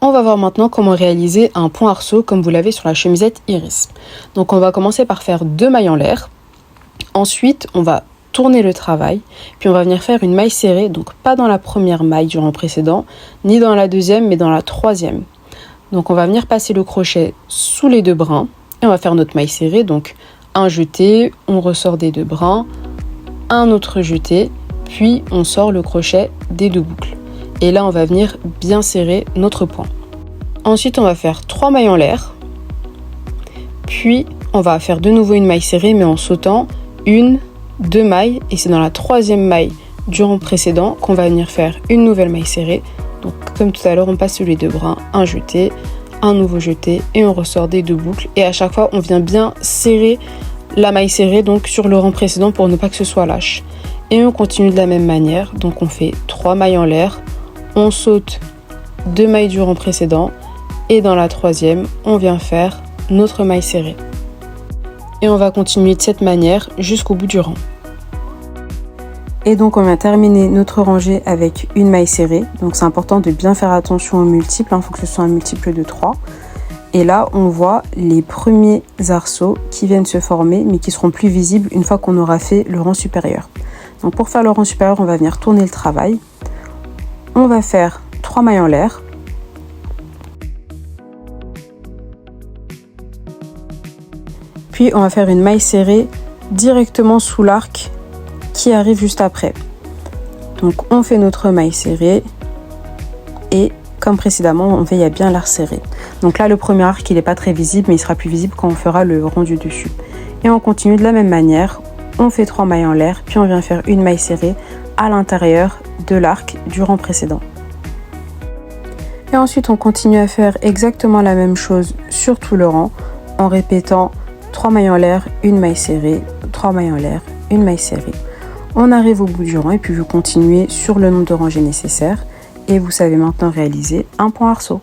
On va voir maintenant comment réaliser un point arceau comme vous l'avez sur la chemisette Iris. Donc on va commencer par faire 2 mailles en l'air. Ensuite, on va tourner le travail, puis on va venir faire une maille serrée, donc pas dans la première maille du rang précédent, ni dans la deuxième, mais dans la troisième. Donc on va venir passer le crochet sous les 2 brins, et on va faire notre maille serrée, donc un jeté, on ressort des 2 brins, un autre jeté, puis on sort le crochet des 2 boucles. Et là, on va venir bien serrer notre point. Ensuite, on va faire 3 mailles en l'air. Puis, on va faire de nouveau une maille serrée, mais en sautant 1, 2 mailles. Et c'est dans la troisième maille du rang précédent qu'on va venir faire une nouvelle maille serrée. Donc, comme tout à l'heure, on passe sur les 2 brins, un jeté, un nouveau jeté, et on ressort des 2 boucles. Et à chaque fois, on vient bien serrer la maille serrée donc sur le rang précédent pour ne pas que ce soit lâche. Et on continue de la même manière. Donc, on fait 3 mailles en l'air. On saute 2 mailles du rang précédent et dans la troisième, on vient faire notre maille serrée. Et on va continuer de cette manière jusqu'au bout du rang. Et donc on vient terminer notre rangée avec une maille serrée. Donc c'est important de bien faire attention aux multiples, il faut que ce soit un multiple de 3. Et là, on voit les premiers arceaux qui viennent se former, mais qui seront plus visibles une fois qu'on aura fait le rang supérieur. Donc pour faire le rang supérieur, on va venir tourner le travail. On va faire 3 mailles en l'air. Puis on va faire une maille serrée directement sous l'arc qui arrive juste après. Donc on fait notre maille serrée et comme précédemment, on veille à bien la resserrer. Donc là, le premier arc, il n'est pas très visible, mais il sera plus visible quand on fera le rang du dessus. Et on continue de la même manière. On fait 3 mailles en l'air, puis on vient faire une maille serrée à l'intérieur de l'arc du rang précédent. Et ensuite, on continue à faire exactement la même chose sur tout le rang en répétant 3 mailles en l'air, une maille serrée, 3 mailles en l'air, une maille serrée. On arrive au bout du rang et puis vous continuez sur le nombre de rangées nécessaires et vous savez maintenant réaliser un point arceau.